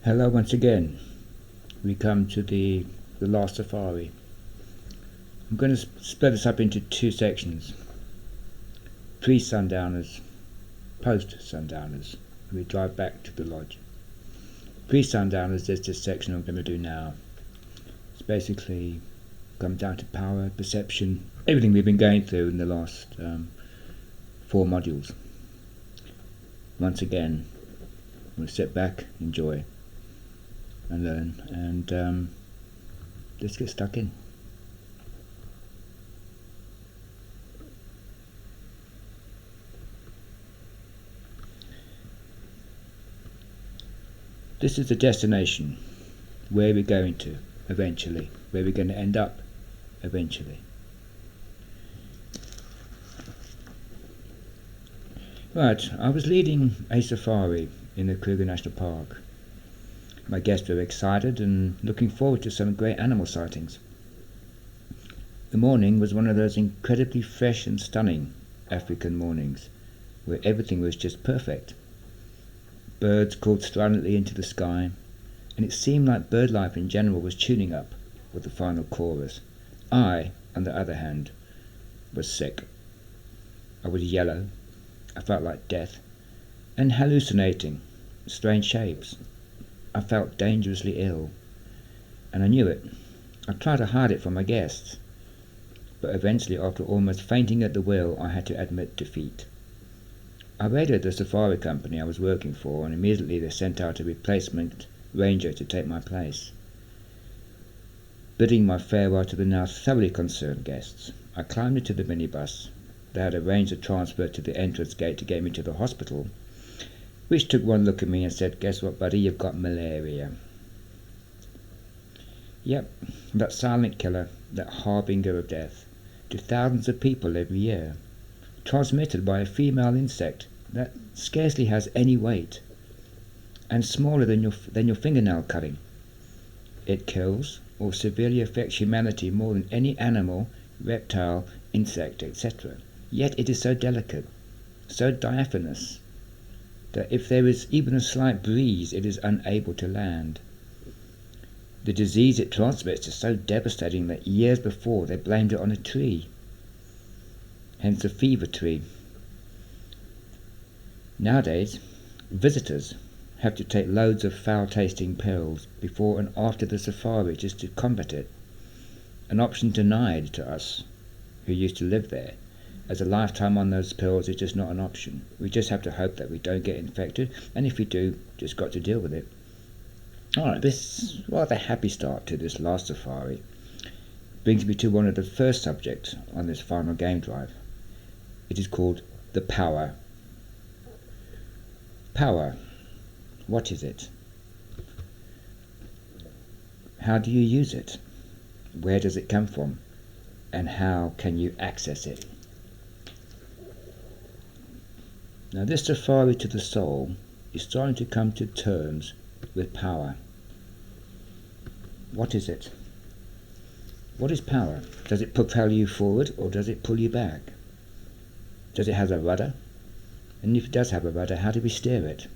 Hello once again. We come to the last safari. I'm going to split this up into two sections. Pre-sundowners, post-sundowners. We drive back to the lodge. Pre-sundowners is this section I'm going to do now. It's basically come down to power, perception, everything we've been going through in the last 4 modules. Once again, we'll sit back, enjoy and learn, and let's get stuck in. This is the destination, where we're going to eventually, where we're going to end up eventually. Right, I was leading a safari in the Kruger National Park. My guests were excited and looking forward to some great animal sightings. The morning was one of those incredibly fresh and stunning African mornings, where everything was just perfect. Birds called stridently into the sky, and it seemed like bird life in general was tuning up with the final chorus. I, on the other hand, was sick. I was yellow, I felt like death, and hallucinating strange shapes. I felt dangerously ill, and I knew it. I tried to hide it from my guests, but eventually, after almost fainting at the wheel, I had to admit defeat. I radioed the safari company I was working for, and immediately they sent out a replacement ranger to take my place. Bidding my farewell to the now thoroughly concerned guests, I climbed into the minibus. They had arranged a transfer to the entrance gate to get me to the hospital, which took one look at me and said, "Guess what, buddy, you've got malaria." Yep, that silent killer, that harbinger of death, to thousands of people every year, transmitted by a female insect that scarcely has any weight, and smaller than your fingernail cutting. It kills or severely affects humanity more than any animal, reptile, insect, etc. Yet it is so delicate, so diaphanous, that if there is even a slight breeze, it is unable to land. The disease it transmits is so devastating that years before they blamed it on a tree, hence the fever tree. Nowadays, visitors have to take loads of foul-tasting pills before and after the safari just to combat it, an option denied to us who used to live there, as a lifetime on those pills is just not an option. We just have to hope that we don't get infected, and if we do, just got to deal with it. Alright, this rather happy start to this last safari brings me to one of the first subjects on this final game drive. It is called the power. Power. What is it? How do you use it? Where does it come from? And how can you access it? Now, this safari to the soul is starting to come to terms with power. What is it? What is power? Does it propel you forward or does it pull you back? Does it have a rudder? And if it does have a rudder, how do we steer it?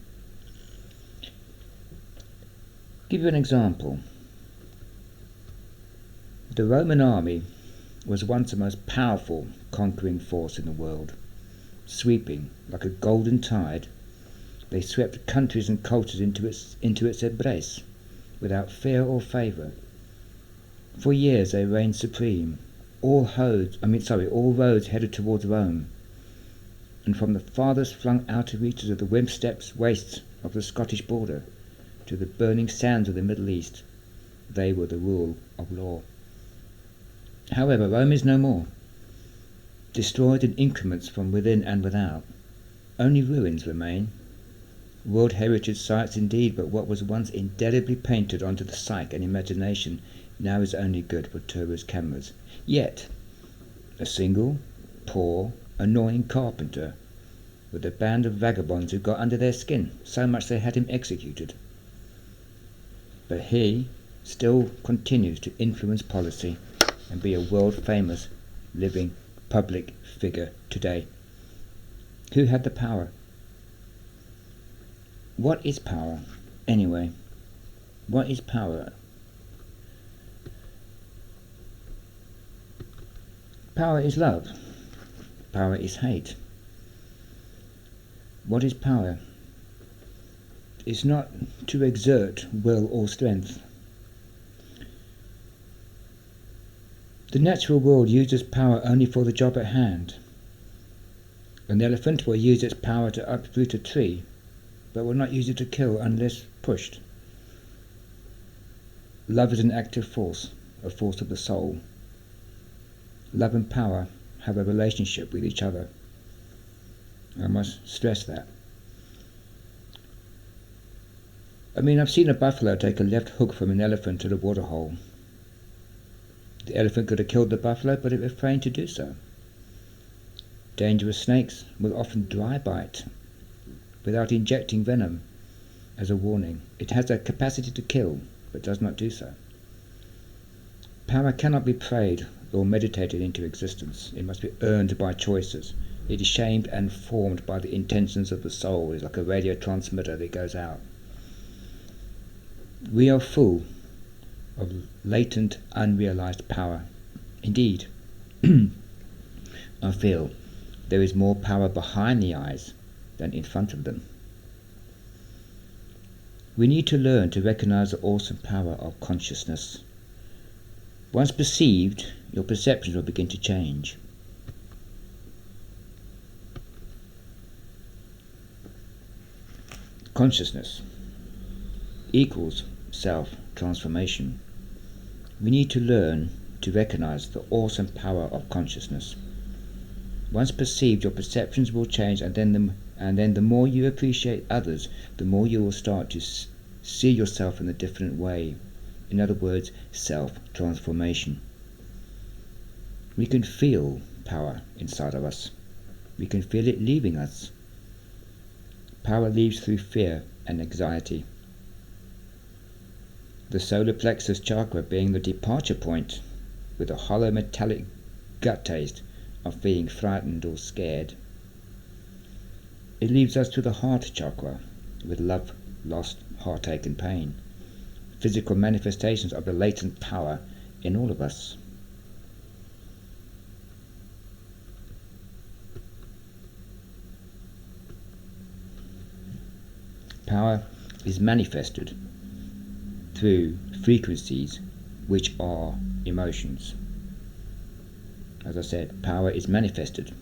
Give you an example. The Roman army was once the most powerful conquering force in the world. Sweeping like a golden tide, they swept countries and cultures into its embrace, without fear or favour. For years they reigned supreme. All roads headed towards Rome, and from the farthest flung outer reaches of the Wimp Steppes wastes of the Scottish border to the burning sands of the Middle East, they were the rule of law. However, Rome is no more. Destroyed in increments from within and without. Only ruins remain. World Heritage sites indeed, but what was once indelibly painted onto the psyche and imagination now is only good for tourist cameras. Yet, a single, poor, annoying carpenter with a band of vagabonds who got under their skin so much they had him executed. But he still continues to influence policy and be a world-famous, living, public figure today. Who had the power? What is power, anyway? What is power? Power is love. Power is hate. What is power? It's not to exert will or strength. The natural world uses power only for the job at hand. An elephant will use its power to uproot a tree, but will not use it to kill unless pushed. Love is an active force, a force of the soul. Love and power have a relationship with each other. I must stress that. I've seen a buffalo take a left hook from an elephant to the waterhole. The elephant could have killed the buffalo, but it refrained to do so. Dangerous snakes will often dry bite without injecting venom as a warning. It has a capacity to kill, but does not do so. Power cannot be prayed or meditated into existence. It must be earned by choices. It is shamed and formed by the intentions of the soul. It's like a radio transmitter that goes out. We are full of latent, unrealized power. Indeed, I feel there is more power behind the eyes than in front of them. We need to learn to recognize the awesome power of consciousness. Once perceived, your perceptions will begin to change. Consciousness equals self-transformation. We need to learn to recognize the awesome power of consciousness. Once perceived, your perceptions will change, and then the more you appreciate others, the more you will start to see yourself in a different way. In other words, self-transformation. We can feel power inside of us. We can feel it leaving us. Power leaves through fear and anxiety. The solar plexus chakra being the departure point, with a hollow metallic gut taste of being frightened or scared. It leaves us to the heart chakra, with love, loss, heartache and pain, physical manifestations of the latent power in all of us. Power is manifested through frequencies which are emotions. As I said, power is manifested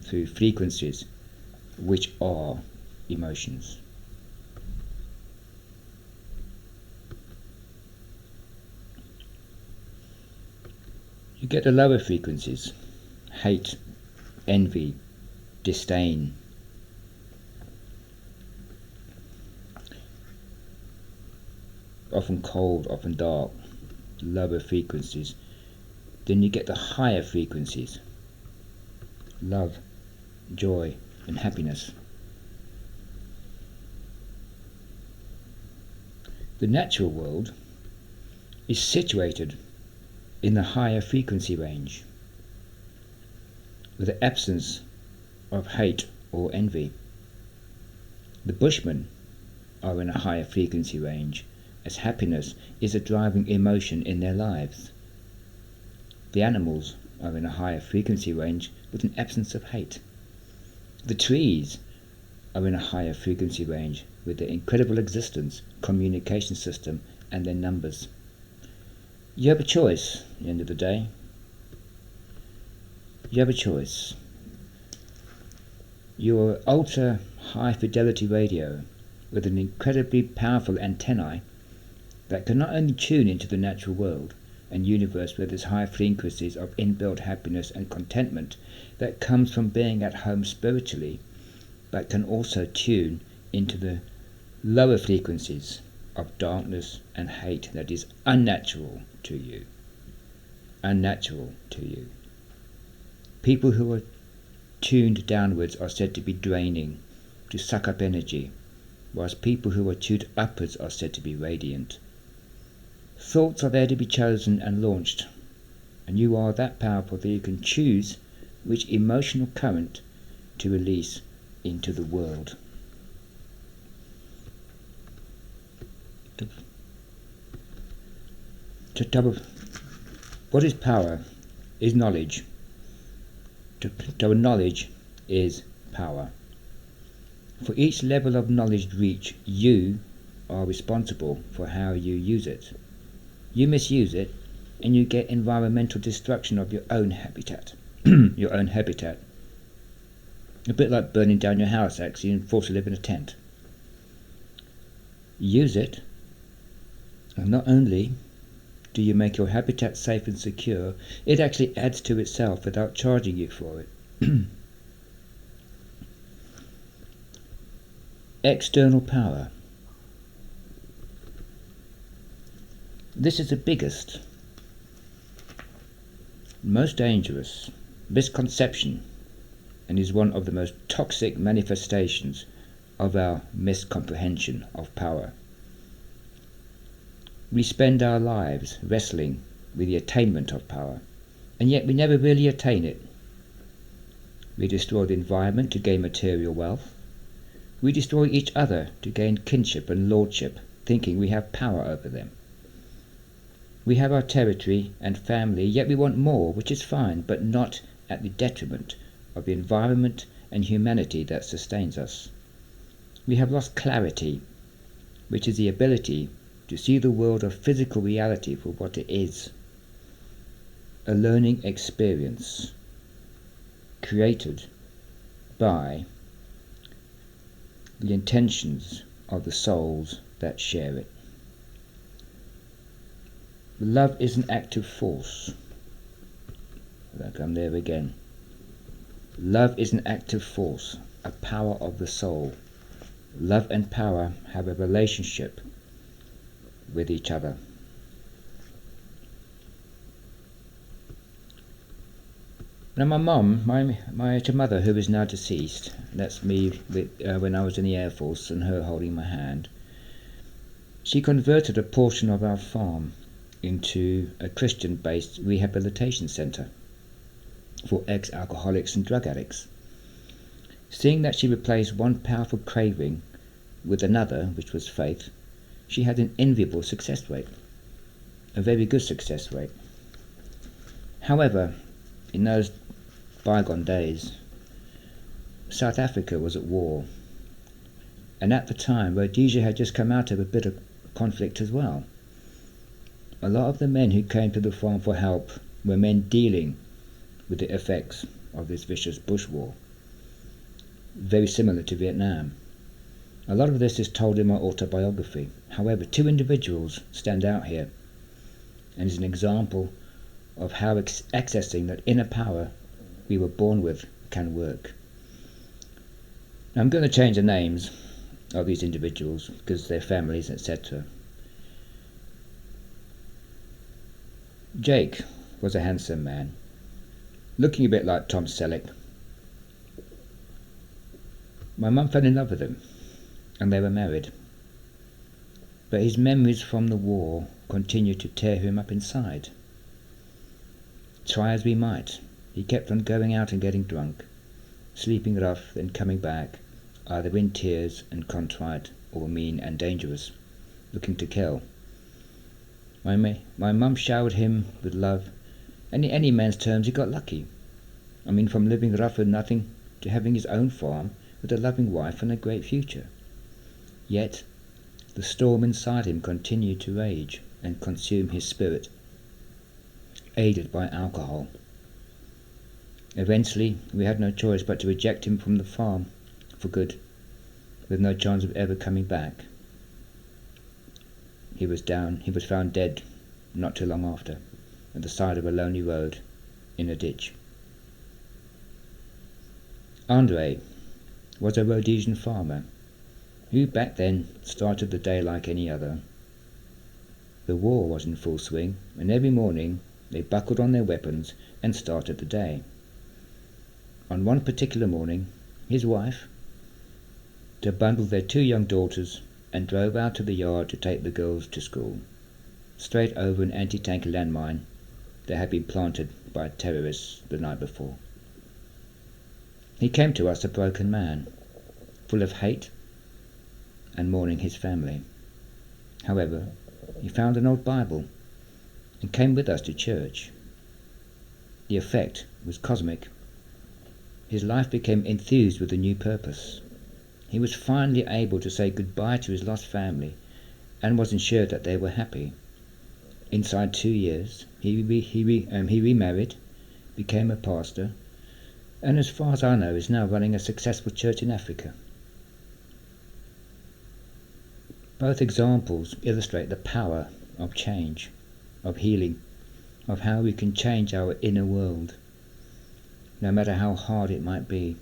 through frequencies which are emotions. You get the lower frequencies: hate, envy, disdain. Often cold, often dark, lower frequencies. Then you get the higher frequencies: love, joy, and happiness. The natural world is situated in the higher frequency range, with the absence of hate or envy. The Bushmen are in a higher frequency range, as happiness is a driving emotion in their lives. The animals are in a higher frequency range with an absence of hate. The trees are in a higher frequency range with their incredible existence, communication system, and their numbers. You have a choice at the end of the day. You have a choice. Your ultra high fidelity radio with an incredibly powerful antennae that can not only tune into the natural world and universe with its high frequencies of inbuilt happiness and contentment that comes from being at home spiritually, but can also tune into the lower frequencies of darkness and hate that is unnatural to you. Unnatural to you. People who are tuned downwards are said to be draining, to suck up energy, whilst people who are tuned upwards are said to be radiant. Thoughts are there to be chosen and launched, and you are that powerful that you can choose which emotional current to release into the world. what is power? Is knowledge. To knowledge is power. For each level of knowledge reached, you are responsible for how you use it. You misuse it, and you get environmental destruction of your own habitat. Your own habitat. A bit like burning down your house, actually, and forced to live in a tent. Use it, and not only do you make your habitat safe and secure, it actually adds to itself without charging you for it. External power. This is the biggest, most dangerous misconception, and is one of the most toxic manifestations of our miscomprehension of power. We spend our lives wrestling with the attainment of power, and yet we never really attain it. We destroy the environment to gain material wealth. We destroy each other to gain kinship and lordship, thinking we have power over them. We have our territory and family, yet we want more, which is fine, but not at the detriment of the environment and humanity that sustains us. We have lost clarity, which is the ability to see the world of physical reality for what it is. A learning experience created by the intentions of the souls that share it. Love is an active force. Look, I'm there again. Love is an active force, a power of the soul. Love and power have a relationship with each other. Now my mum, my mother, who is now deceased, that's me when I was in the Air Force and her holding my hand, she converted a portion of our farm into a Christian-based rehabilitation centre for ex-alcoholics and drug addicts. Seeing that she replaced one powerful craving with another, which was faith, she had an enviable success rate, a very good success rate. However, in those bygone days, South Africa was at war, and at the time Rhodesia had just come out of a bit of conflict as well. A lot of the men who came to the farm for help were men dealing with the effects of this vicious bush war, very similar to Vietnam. A lot of this is told in my autobiography. However, two individuals stand out here, and is an example of how accessing that inner power we were born with can work. Now, I'm going to change the names of these individuals because their families, etc. Jake was a handsome man, looking a bit like Tom Selleck. My mum fell in love with him, and they were married. But his memories from the war continued to tear him up inside. Try as we might, he kept on going out and getting drunk, sleeping rough, then coming back, either in tears and contrite or mean and dangerous, looking to kill. My mum showered him with love, and in any man's terms he got lucky. I mean, from living rough with nothing to having his own farm with a loving wife and a great future. Yet the storm inside him continued to rage and consume his spirit, aided by alcohol. Eventually, we had no choice but to reject him from the farm for good, with no chance of ever coming back. He was found dead not too long after, at the side of a lonely road in a ditch. Andre was a Rhodesian farmer who back then started the day like any other. The war was in full swing, and every morning they buckled on their weapons and started the day. On one particular morning, his wife bundled their two young daughters and drove out to the yard to take the girls to school, straight over an anti-tank landmine that had been planted by terrorists the night before. He came to us a broken man, full of hate and mourning his family. However, he found an old Bible and came with us to church. The effect was cosmic. His life became enthused with a new purpose. He was finally able to say goodbye to his lost family and was ensured that they were happy. Inside 2 years, he remarried, became a pastor, and as far as I know is now running a successful church in Africa. Both examples illustrate the power of change, of healing, of how we can change our inner world, no matter how hard it might be,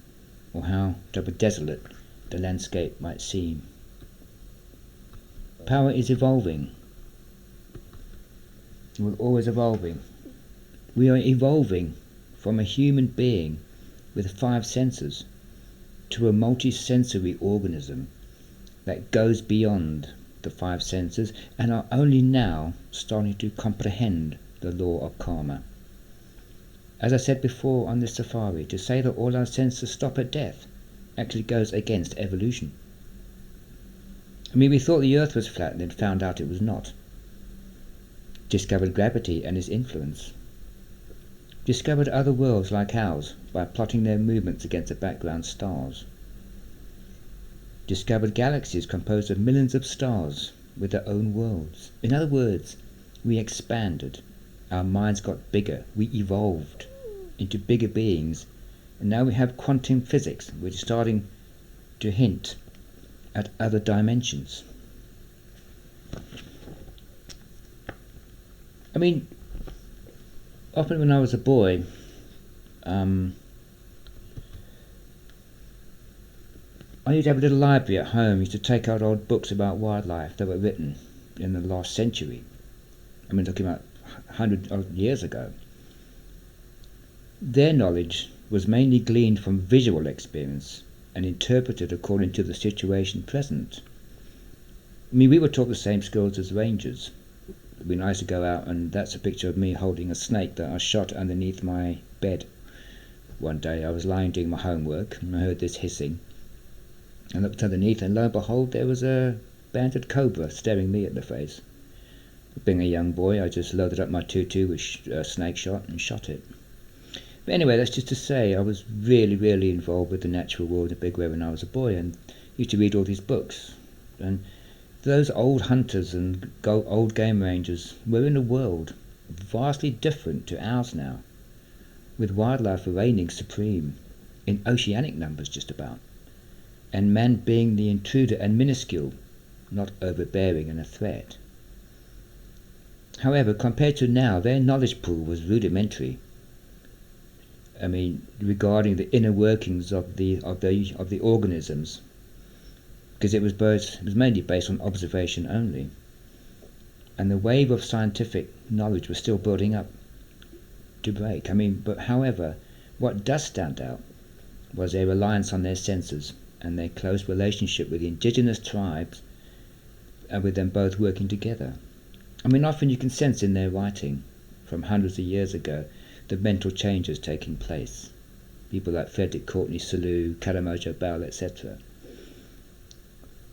or how desolate the landscape might seem. Power is evolving. We're always evolving. We are evolving from a human being with 5 senses to a multi-sensory organism that goes beyond the 5 senses and are only now starting to comprehend the law of karma. As I said before on this safari, to say that all our senses stop at death actually goes against evolution. I mean, we thought the earth was flat and then found out it was not. Discovered gravity and its influence. Discovered other worlds like ours by plotting their movements against the background stars. Discovered galaxies composed of millions of stars with their own worlds. In other words, we expanded. Our minds got bigger. We evolved into bigger beings. And now we have quantum physics, which is starting to hint at other dimensions. I mean, often when I was a boy, I used to have a little library at home. I used to take out old books about wildlife that were written in the last century. I mean, talking about 100 years ago. Their knowledge was mainly gleaned from visual experience and interpreted according to the situation present. I mean, we were taught the same skills as rangers. It'd be nice to go out, and that's a picture of me holding a snake that I shot underneath my bed. One day I was lying doing my homework and I heard this hissing. I looked underneath and lo and behold there was a banded cobra staring me at the face. Being a young boy, I just loaded up my .22 with snake shot and shot it. But anyway, that's just to say I was really involved with the natural world in a big way when I was a boy, and used to read all these books. And those old hunters and old game rangers were in a world vastly different to ours now, with wildlife reigning supreme, in oceanic numbers just about, and man being the intruder and minuscule, not overbearing and a threat. However, compared to now, their knowledge pool was rudimentary. I mean, regarding the inner workings of the organisms, because it was mainly based on observation only, and the wave of scientific knowledge was still building up to break. I mean, but however, what does stand out was their reliance on their senses and their close relationship with the indigenous tribes, and with them both working together. I mean, often you can sense in their writing from hundreds of years ago the mental changes taking place. People like Frederick Courtney Selous, Karamojo Bell, etc.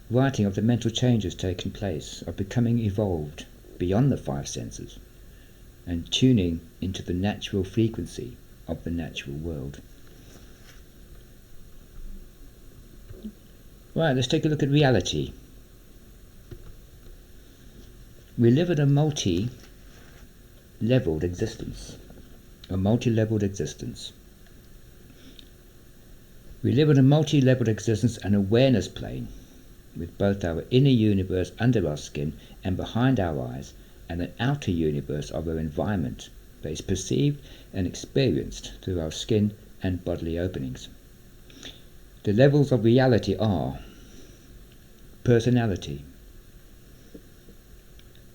Writing of the mental changes taking place, of becoming evolved beyond the 5 senses, and tuning into the natural frequency of the natural world. Right, let's take a look at reality. We live in a multi-leveled existence. A multi-leveled existence. We live in a multi-leveled existence and awareness plane, with both our inner universe under our skin and behind our eyes, and an outer universe of our environment that is perceived and experienced through our skin and bodily openings. The levels of reality are personality,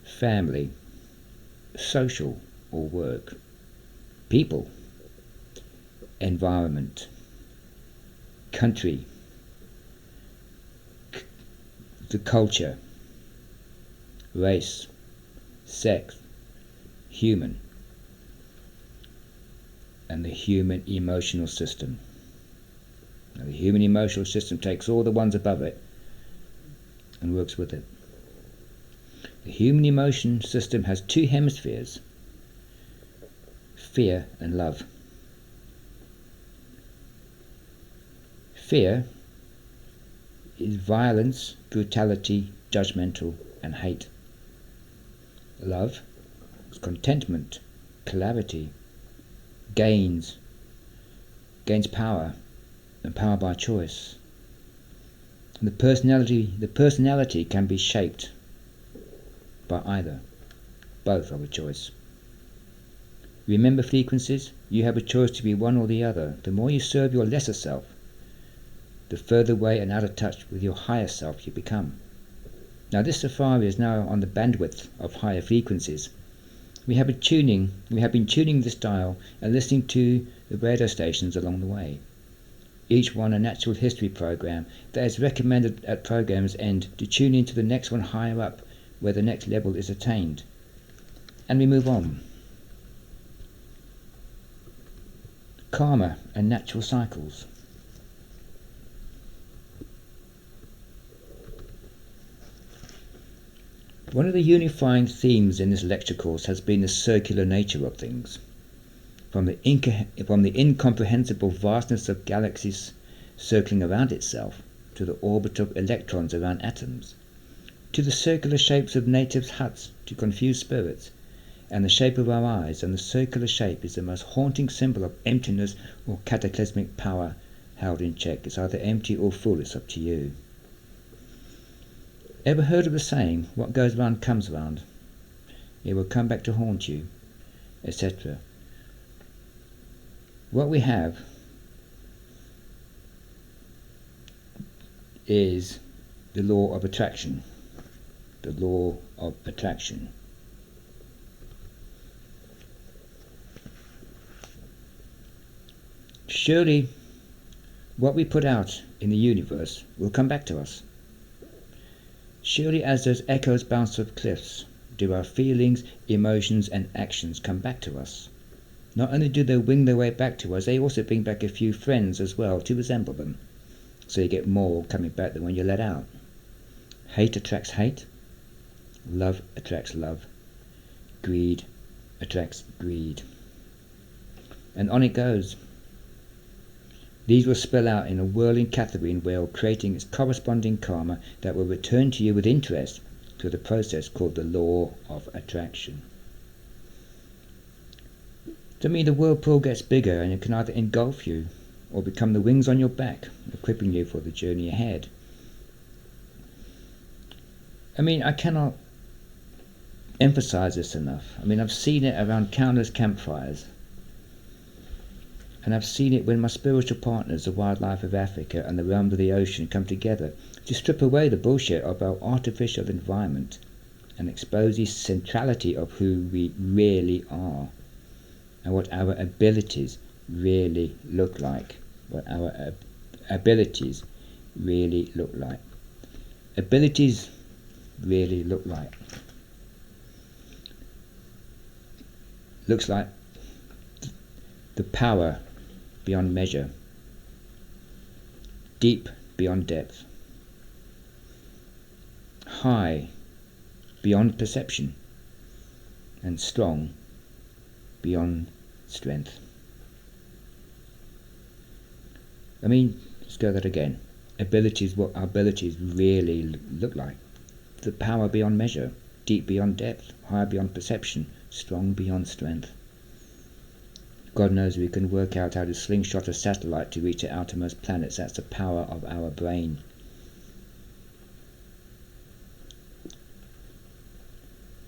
family, social or work, people, environment, country, the culture, race, sex, human, and the human emotional system. Now, the human emotional system takes all the ones above it and works with it. The human emotion system has 2 hemispheres, fear and love. Fear is violence, brutality, judgmental, and hate. Love is contentment, clarity, gains power, and power by choice. And the personality can be shaped by either. Both are a choice. Remember frequencies? You have a choice to be one or the other. The more you serve your lesser self, the further away and out of touch with your higher self you become. Now this safari is now on the bandwidth of higher frequencies. We have been tuning this dial and listening to the radio stations along the way. Each one a natural history program that is recommended at program's end to tune into the next one higher up where the next level is attained. And we move on. Karma and natural cycles. One of the unifying themes in this lecture course has been the circular nature of things. From the incomprehensible vastness of galaxies circling around itself, to the orbit of electrons around atoms, to the circular shapes of natives' huts to confuse spirits, and the shape of our eyes, and the circular shape is the most haunting symbol of emptiness or cataclysmic power held in check. It's either empty or full, it's up to you. Ever heard of the saying, what goes round comes round? It will come back to haunt you, etc. What we have is the law of attraction. The law of attraction. Surely what we put out in the universe will come back to us. Surely as those echoes bounce off cliffs, do our feelings, emotions and actions come back to us. Not only do they wing their way back to us, they also bring back a few friends as well to resemble them. So you get more coming back than when you let out. Hate attracts hate. Love attracts love. Greed attracts greed. And on it goes. These will spill out in a whirling Catherine wheel, creating its corresponding karma that will return to you with interest through the process called the law of attraction. To me, the whirlpool gets bigger and it can either engulf you or become the wings on your back, equipping you for the journey ahead. I mean, I cannot emphasize this enough. I mean, I've seen it around countless campfires. And I've seen it when my spiritual partners, the wildlife of Africa and the realms of the ocean, come together to strip away the bullshit of our artificial environment and expose the centrality of who we really are and what our abilities really look like. What our abilities really look like. Abilities really look like. Looks like the power beyond measure, deep beyond depth, high beyond perception, and strong beyond strength. I mean, let's go that again. Abilities, what our abilities really look like. The power beyond measure, deep beyond depth, high beyond perception, strong beyond strength. God knows we can work out how to slingshot a satellite to reach the outermost planets. That's the power of our brain.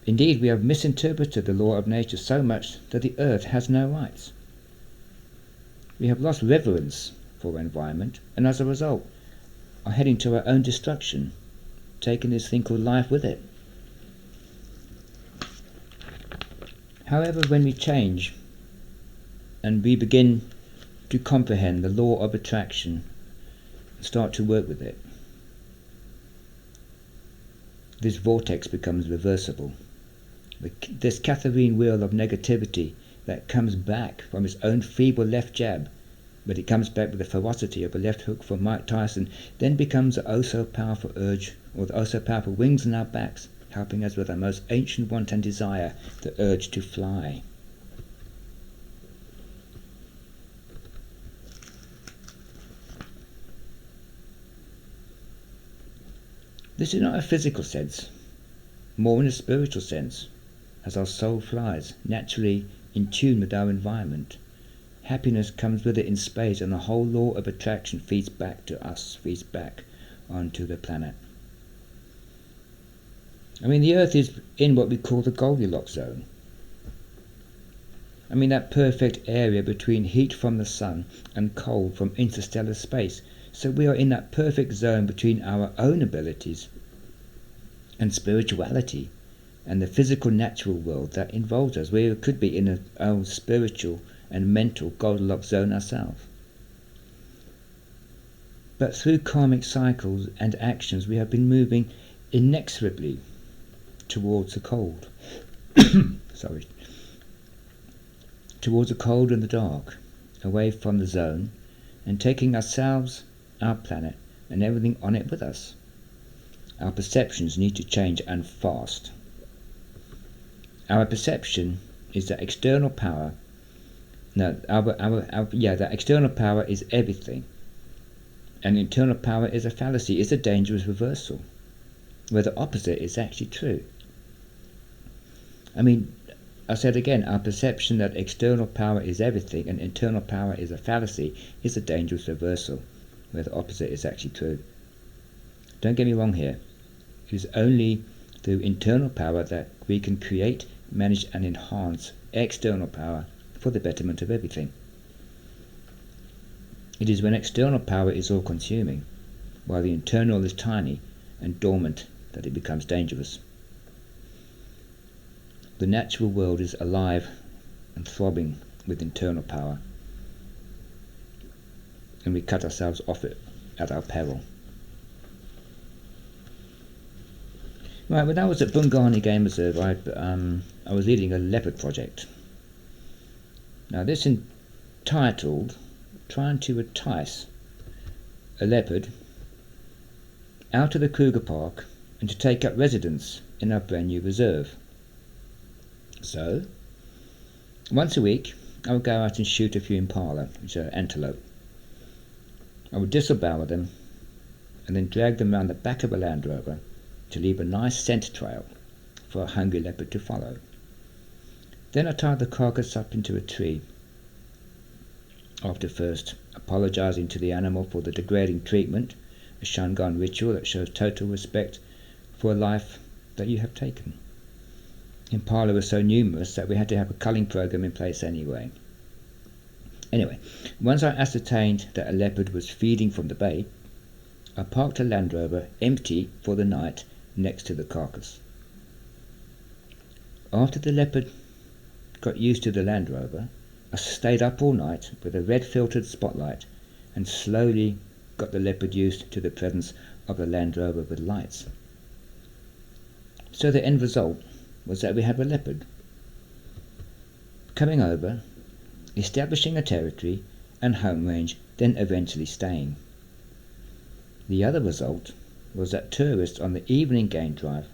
Indeed, we have misinterpreted the law of nature so much that the earth has no rights. We have lost reverence for our environment, and as a result are heading to our own destruction, taking this thing called life with it. However, when we change and we begin to comprehend the law of attraction and start to work with it, this vortex becomes reversible. This Catherine wheel of negativity that comes back from its own feeble left jab, but it comes back with the ferocity of a left hook from Mike Tyson, then becomes the oh so powerful urge, or the oh so powerful wings in our backs, helping us with our most ancient want and desire, the urge to fly. This is not a physical sense, more in a spiritual sense, as our soul flies, naturally in tune with our environment. Happiness comes with it in space, and the whole law of attraction feeds back to us, feeds back onto the planet. I mean, the Earth is in what we call the Goldilocks zone. I mean, that perfect area between heat from the sun and cold from interstellar space. So we are in that perfect zone between our own abilities and spirituality and the physical natural world that involves us. We could be in our own spiritual and mental Goldilocks zone ourselves. But through karmic cycles and actions, we have been moving inexorably towards the cold. Towards the cold and the dark, away from the zone, and taking ourselves, our planet, and everything on it with us. Our perceptions need to change, and fast. Our perception is that external power. That external power is everything, and internal power is a fallacy. It's a dangerous reversal, where the opposite is actually true. I mean, I said again, our perception that external power is everything and internal power is a fallacy is a dangerous reversal, where the opposite is actually true. Don't get me wrong here. It is only through internal power that we can create, manage and enhance external power for the betterment of everything. It is when external power is all-consuming, while the internal is tiny and dormant, that it becomes dangerous. The natural world is alive and throbbing with internal power, and we cut ourselves off it at our peril. Right, when I was at Bungani Game Reserve, I was leading a leopard project. Now this entitled trying to entice a leopard out of the Kruger Park and to take up residence in our brand new reserve. So, once a week I would go out and shoot a few impala, which are antelope. I would disembowel them and then drag them round the back of a Land Rover to leave a nice scent trail for a hungry leopard to follow. Then I tied the carcass up into a tree, after first apologising to the animal for the degrading treatment, a Shangan ritual that shows total respect for a life that you have taken. Impala were so numerous that we had to have a culling program in place anyway. Anyway, once I ascertained that a leopard was feeding from the bait, I parked a Land Rover empty for the night next to the carcass. After the leopard got used to the Land Rover, I stayed up all night with a red filtered spotlight and slowly got the leopard used to the presence of the Land Rover with lights. So the end result was that we had a leopard coming over, establishing a territory and home range, then eventually staying. The other result was that tourists on the evening game drive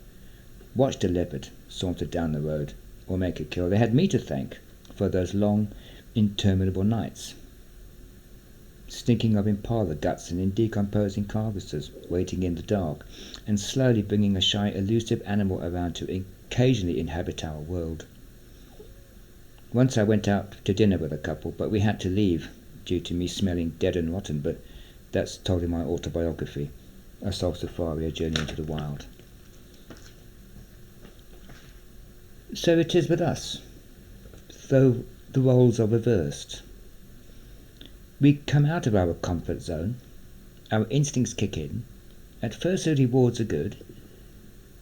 watched a leopard saunter down the road or make a kill. They had me to thank for those long, interminable nights, stinking of impala guts and in decomposing carcasses, waiting in the dark, and slowly bringing a shy, elusive animal around to occasionally inhabit our world. Once I went out to dinner with a couple, but we had to leave due to me smelling dead and rotten, but that's told in my autobiography, A Soul Safari, A Journey into the Wild. So it is with us, though the roles are reversed. We come out of our comfort zone, our instincts kick in, at first the rewards are good,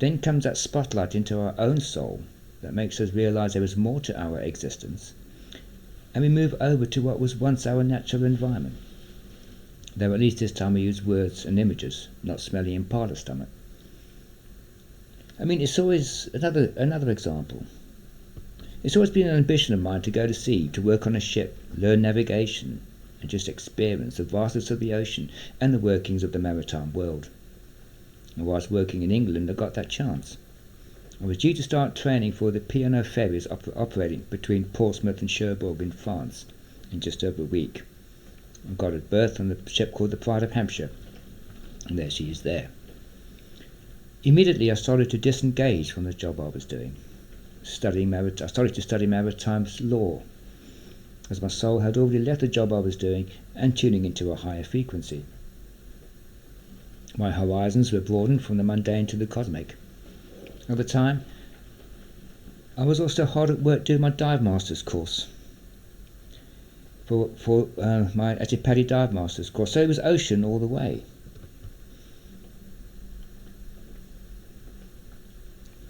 then comes that spotlight into our own soul that makes us realise there is more to our existence, and we move over to what was once our natural environment. Though at least this time we use words and images, not smelly impala stomach. I mean, it's always another example. It's always been an ambition of mine to go to sea, to work on a ship, learn navigation, and just experience the vastness of the ocean and the workings of the maritime world. And whilst working in England, I got that chance. I was due to start training for the P&O ferries operating between Portsmouth and Cherbourg in France in just over a week. I got a berth on the ship called the Pride of Hampshire, and there she is there. Immediately I started to disengage from the job I was doing. I started to study maritime law, as my soul had already left the job I was doing and tuning into a higher frequency. My horizons were broadened from the mundane to the cosmic. At the time, I was also hard at work doing my Dive Masters course. For my Etipadi Dive Masters course, so it was ocean all the way.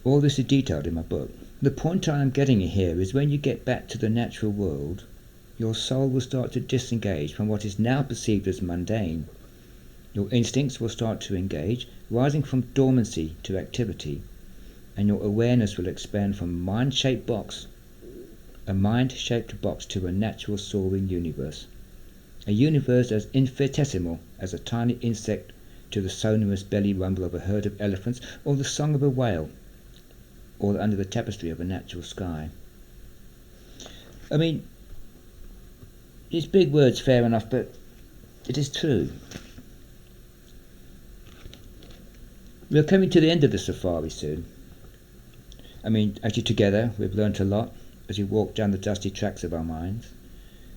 All this is detailed in my book. The point I am getting here is when you get back to the natural world, your soul will start to disengage from what is now perceived as mundane. Your instincts will start to engage, rising from dormancy to activity, and your awareness will expand from a mind-shaped box to a natural soaring universe. A universe as infinitesimal as a tiny insect to the sonorous belly rumble of a herd of elephants, or the song of a whale, or under the tapestry of a natural sky. I mean, it's big words, fair enough, but it is true. We are coming to the end of the safari soon. I mean, actually together we've learnt a lot as we walk down the dusty tracks of our minds,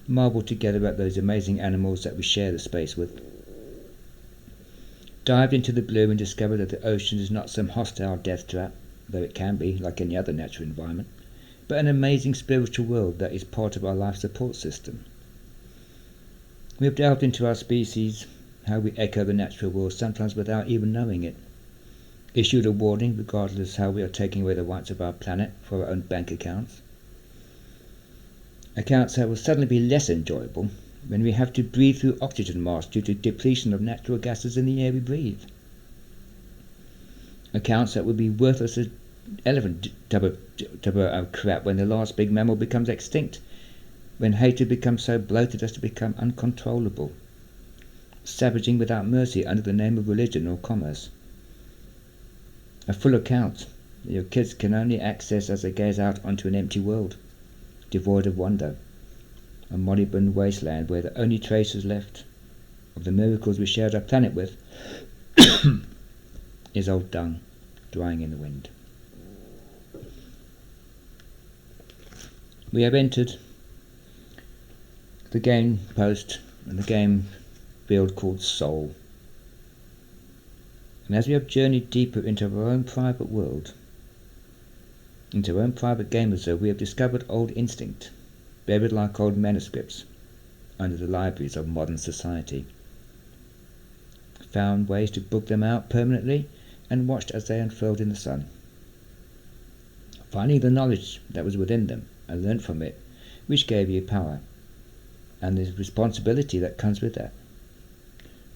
marvel together at those amazing animals that we share the space with. Dived into the blue and discovered that the ocean is not some hostile death trap, though it can be, like any other natural environment, but an amazing spiritual world that is part of our life support system. We have delved into our species, how we echo the natural world, sometimes without even knowing it. Issued a warning regardless how we are taking away the rights of our planet for our own bank accounts. Accounts that will suddenly be less enjoyable when we have to breathe through oxygen masks due to depletion of natural gases in the air we breathe. Accounts that will be worthless as elephant crap when the last big mammal becomes extinct, when hatred becomes so bloated as to become uncontrollable, savaging without mercy under the name of religion or commerce. A full account that your kids can only access as they gaze out onto an empty world, devoid of wonder, a moribund wasteland where the only traces left of the miracles we shared our planet with is old dung drying in the wind. We have entered the game post and the game field called Soul. And as we have journeyed deeper into our own private world, into our own private game reserve, we have discovered old instinct, buried like old manuscripts under the libraries of modern society, found ways to book them out permanently, and watched as they unfurled in the sun. Finding the knowledge that was within them and learnt from it, which gave you power, and the responsibility that comes with that.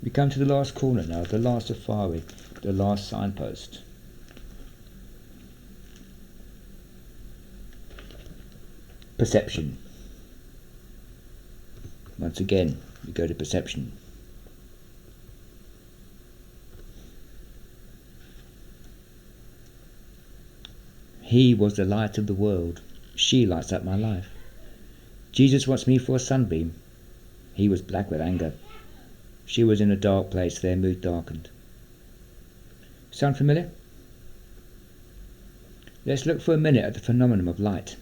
We come to the last corner now, the last safari, the last signpost. Perception. Once again, we go to perception. He was the light of the world. She lights up my life. Jesus wants me for a sunbeam. He was black with anger. She was in a dark place, their mood darkened. Sound familiar? Let's look for a minute at the phenomenon of light.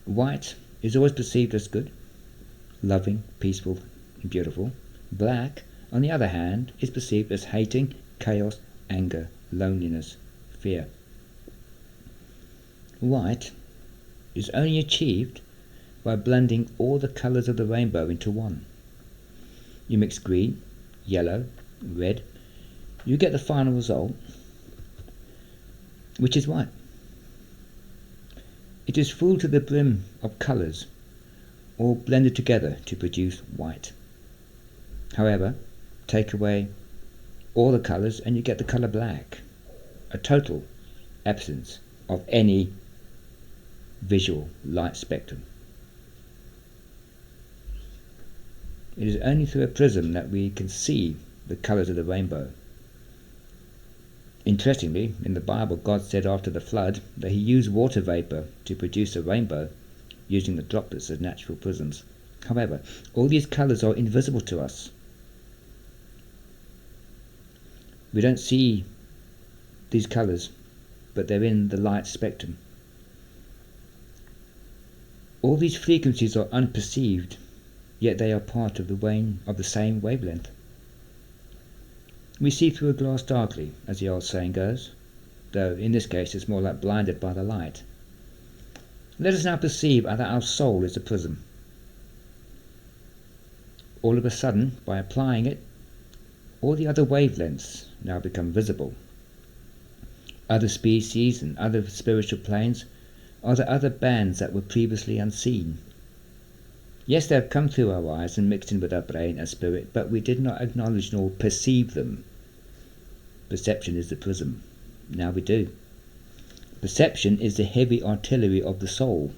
White is always perceived as good, loving, peaceful, and beautiful. Black, on the other hand, is perceived as hating, chaos, anger, loneliness, fear. White is only achieved by blending all the colours of the rainbow into one. You mix green, yellow, red, you get the final result, which is white. It is full to the brim of colours, all blended together to produce white. However, take away all the colours and you get the colour black, a total absence of any visual light spectrum. It is only through a prism that we can see the colours of the rainbow. Interestingly, in the Bible, God said after the flood that he used water vapour to produce a rainbow using the droplets as natural prisms. However, all these colours are invisible to us. We don't see these colours, but they're in the light spectrum. All these frequencies are unperceived, yet they are part of the same wavelength. We see through a glass darkly, as the old saying goes, though in this case it's more like blinded by the light. Let us now perceive that our soul is a prism. All of a sudden, by applying it, all the other wavelengths now become visible. Other species and other spiritual planes are the other bands that were previously unseen. Yes, they have come through our eyes and mixed in with our brain and spirit, but we did not acknowledge nor perceive them. Perception is the prism. Now we do. Perception is the heavy artillery of the soul.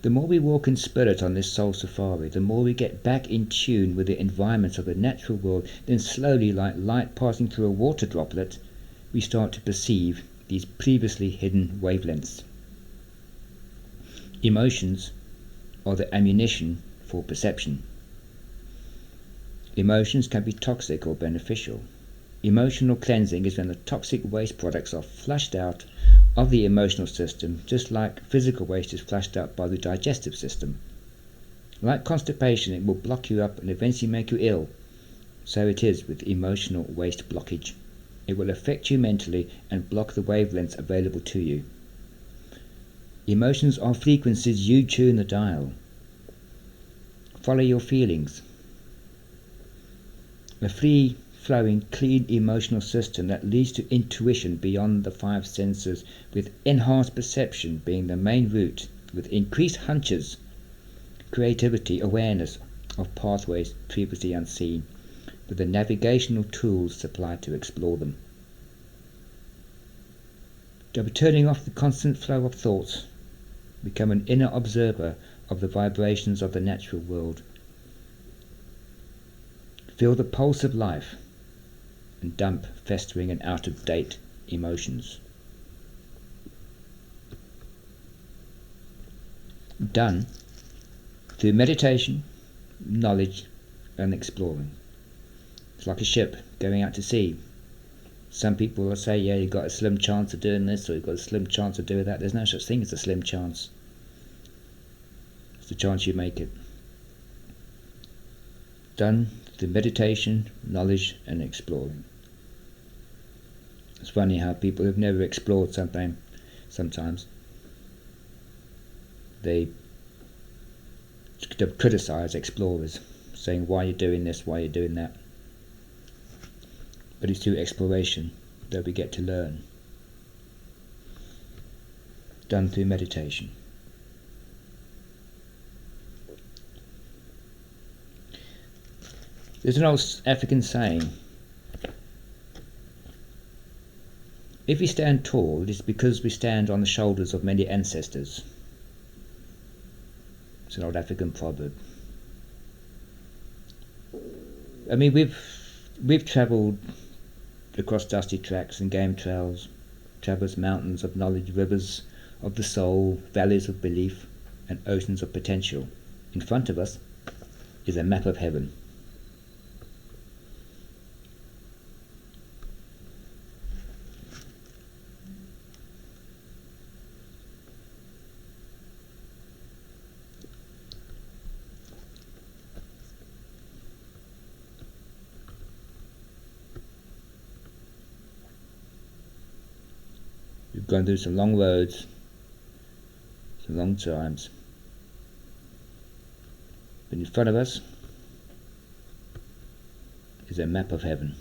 The more we walk in spirit on this soul safari, the more we get back in tune with the environments of the natural world, then slowly, like light passing through a water droplet, we start to perceive these previously hidden wavelengths. Emotions are the ammunition for perception. Emotions can be toxic or beneficial. Emotional cleansing is when the toxic waste products are flushed out of the emotional system, just like physical waste is flushed out by the digestive system. Like constipation, it will block you up and eventually make you ill. So it is with emotional waste blockage. It will affect you mentally and block the wavelengths available to you. Emotions are frequencies you tune the dial. Follow your feelings. A free-flowing, clean emotional system that leads to intuition beyond the five senses, with enhanced perception being the main route, with increased hunches, creativity, awareness of pathways previously unseen, with the navigational tools supplied to explore them. By turning off the constant flow of thoughts, become an inner observer of the vibrations of the natural world. Feel the pulse of life and dump festering and out-of-date emotions. Done through meditation, knowledge and exploring. It's like a ship going out to sea. Some people will say, yeah, you've got a slim chance of doing this, or you've got a slim chance of doing that. There's no such thing as a slim chance. It's the chance you make it. Done through meditation, knowledge and exploring. It's funny how people who've never explored sometimes they criticize explorers, saying why you're doing this, why you're doing that. But it's through exploration that we get to learn. Done through meditation. There's an old African saying, if we stand tall, it is because we stand on the shoulders of many ancestors. It's an old African proverb. I mean, we've travelled across dusty tracks and game trails, traversed mountains of knowledge, rivers of the soul, valleys of belief, and oceans of potential. In front of us is a map of heaven. We've gone through some long roads, some long times. But in front of us is a map of heaven.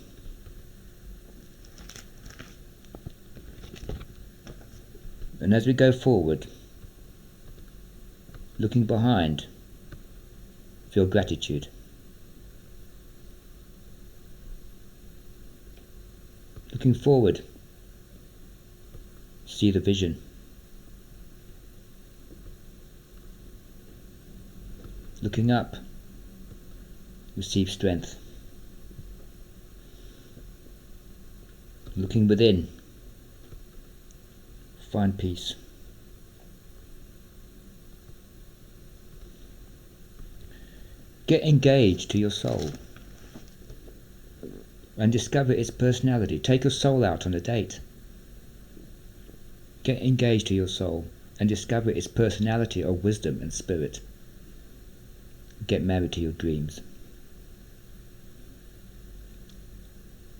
And as we go forward, looking behind, feel gratitude. Looking forward, see the vision. Looking up, receive strength. Looking within, find peace. Get engaged to your soul and discover its personality. Take your soul out on a date. Get engaged to your soul and discover its personality of wisdom and spirit. Get married to your dreams.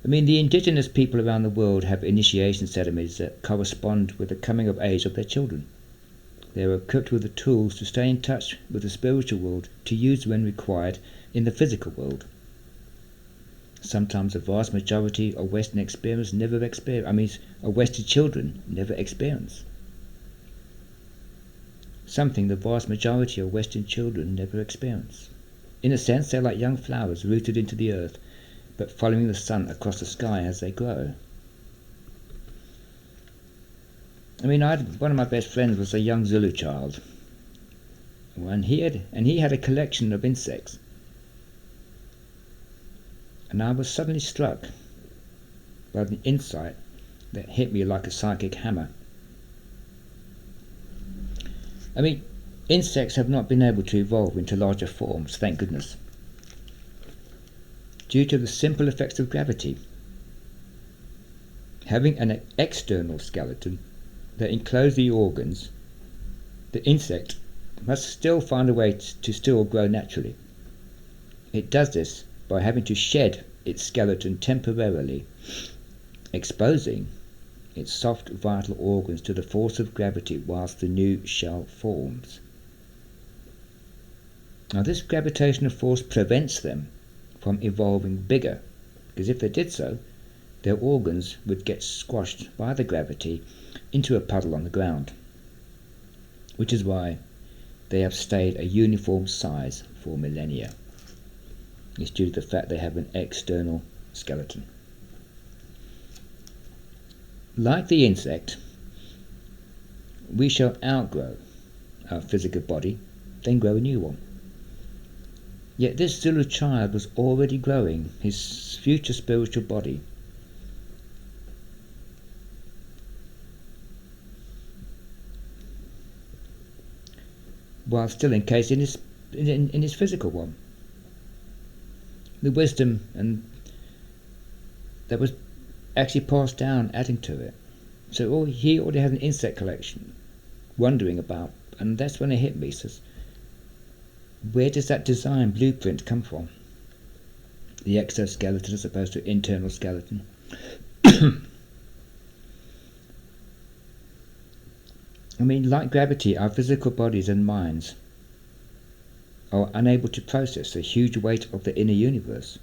I mean, the indigenous people around the world have initiation ceremonies that correspond with the coming of age of their children. They are equipped with the tools to stay in touch with the spiritual world, to use when required in the physical world. Sometimes a vast majority of Western Western children never experience. Something the vast majority of Western children never experience. In a sense, they're like young flowers rooted into the earth, but following the sun across the sky as they grow. I mean, one of my best friends was a young Zulu child, and he had a collection of insects. And I was suddenly struck by the insight that hit me like a psychic hammer. I mean, insects have not been able to evolve into larger forms, thank goodness, due to the simple effects of gravity. Having an external skeleton that encloses the organs, the insect must still find a way to still grow naturally. It does this by having to shed its skeleton temporarily, exposing its soft vital organs to the force of gravity whilst the new shell forms. Now, this gravitational force prevents them from evolving bigger, because if they did so, their organs would get squashed by the gravity into a puddle on the ground, which is why they have stayed a uniform size for millennia. It's due to the fact they have an external skeleton. Like the insect, we shall outgrow our physical body, then grow a new one. Yet this Zulu child was already growing his future spiritual body. While still encased in his physical one. The wisdom and that was actually passed down, adding to it. So he already had an insect collection, wondering about, and that's when it hit me. Says, where does that design blueprint come from? The exoskeleton as opposed to internal skeleton. I mean, like gravity, our physical bodies and minds are unable to process the huge weight of the inner universe.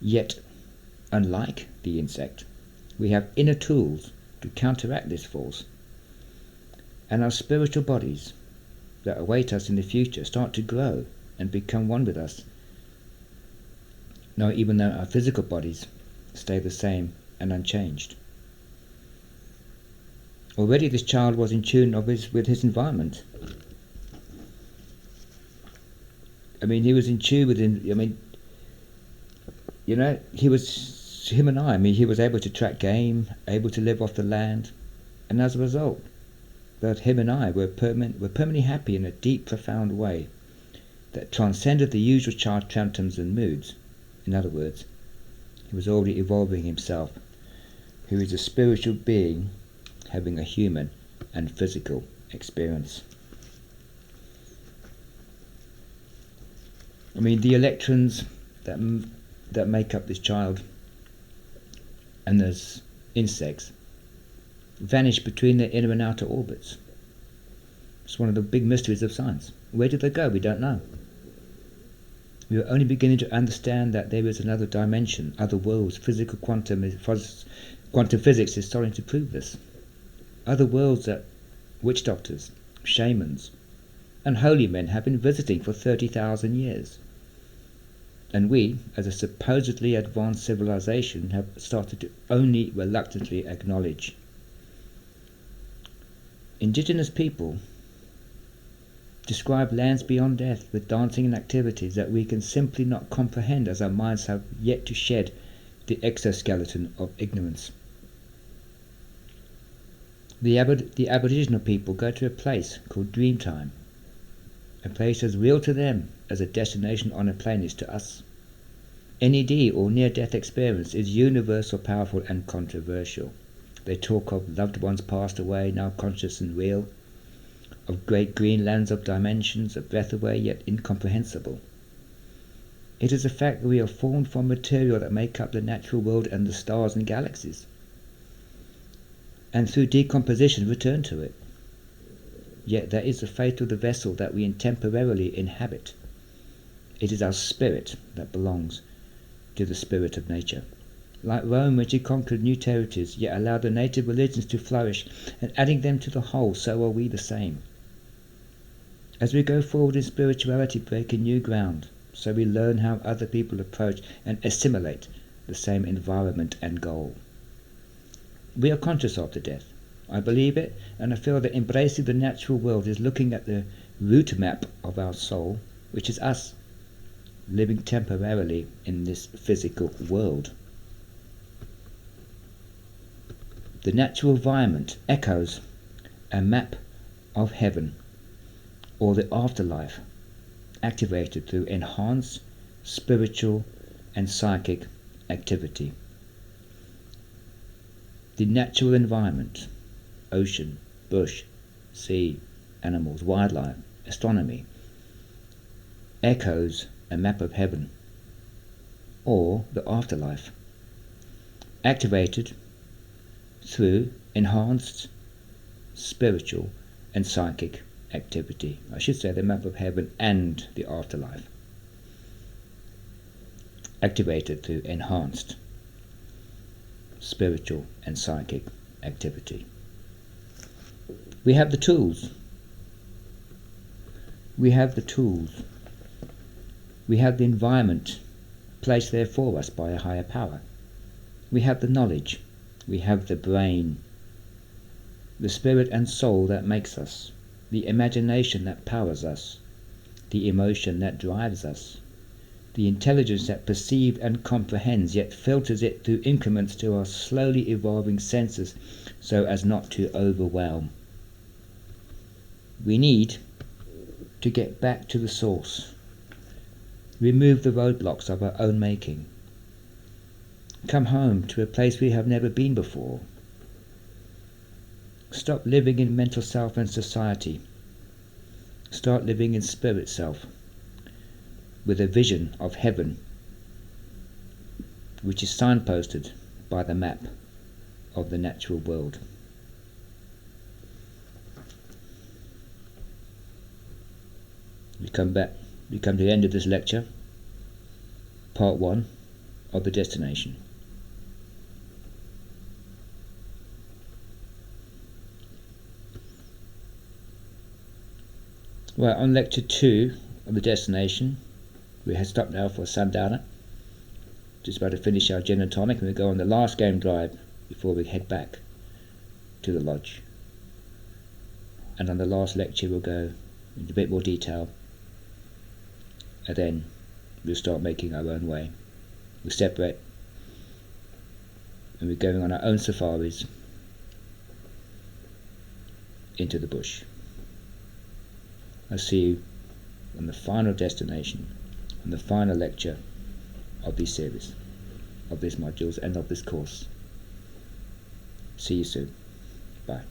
Yet, unlike the insect, we have inner tools to counteract this force. And our spiritual bodies that await us in the future start to grow and become one with us. Now, even though our physical bodies stay the same and unchanged. Already this child was in tune with his environment. I mean, he was in tune with him. I mean, you know, he was able to track game, able to live off the land, and as a result, both him and I were permanently happy in a deep, profound way that transcended the usual child tantrums and moods. In other words, he was already evolving himself, who is a spiritual being having a human and physical experience. I mean, the electrons that make up this child and those insects vanish between their inner and outer orbits. It's one of the big mysteries of science. Where did they go? We don't know. We are only beginning to understand that there is another dimension, other worlds. Quantum physics is starting to prove this. Other worlds that witch doctors, shamans, and holy men have been visiting for 30,000 years. And we, as a supposedly advanced civilization, have started to only reluctantly acknowledge. Indigenous people describe lands beyond death with dancing and activities that we can simply not comprehend, as our minds have yet to shed the exoskeleton of ignorance. The Aboriginal people go to a place called Dreamtime, a place as real to them as a destination on a plane is to us. NED, or near-death experience, is universal, powerful and controversial. They talk of loved ones passed away, now conscious and real, of great green lands of dimensions, a breath away yet incomprehensible. It is a fact that we are formed from material that make up the natural world and the stars and galaxies, and through decomposition return to it. Yet there is the fate of the vessel that we temporarily inhabit. It is our spirit that belongs to the spirit of nature. Like Rome, when she conquered new territories, yet allowed the native religions to flourish, and adding them to the whole, so are we the same. As we go forward in spirituality, breaking new ground, so we learn how other people approach and assimilate the same environment and goal. We are conscious of the death. I believe it, and I feel that embracing the natural world is looking at the route map of our soul, which is us, living temporarily in this physical world. The natural environment echoes a map of heaven, or the afterlife, activated through enhanced spiritual and psychic activity. The natural environment, ocean, bush, sea, animals, wildlife, astronomy, echoes a map of heaven, or the afterlife, activated through enhanced spiritual and psychic activity. I should say the map of heaven and the afterlife, activated through enhanced spiritual and psychic activity. We have the tools. We have the tools. We have the environment placed there for us by a higher power. We have the knowledge. We have the brain, the spirit and soul that makes us, the imagination that powers us, the emotion that drives us, the intelligence that perceives and comprehends, yet filters it through increments to our slowly evolving senses so as not to overwhelm. We need to get back to the source, remove the roadblocks of our own making, come home to a place we have never been before, stop living in mental self and society, start living in spirit self, with a vision of heaven which is signposted by the map of the natural world. We come to the end of this lecture, part 1 of the destination. Well, on lecture 2 of the destination, we have stopped now for a sundowner. Just about to finish our gin and tonic, and we go on the last game drive before we head back to the lodge. And on the last lecture we'll go into a bit more detail, and then we'll start making our own way. We'll separate, and we're going on our own safaris into the bush. I'll see you on the final destination, on the final lecture of this series, of these modules and of this course. See you soon. Bye.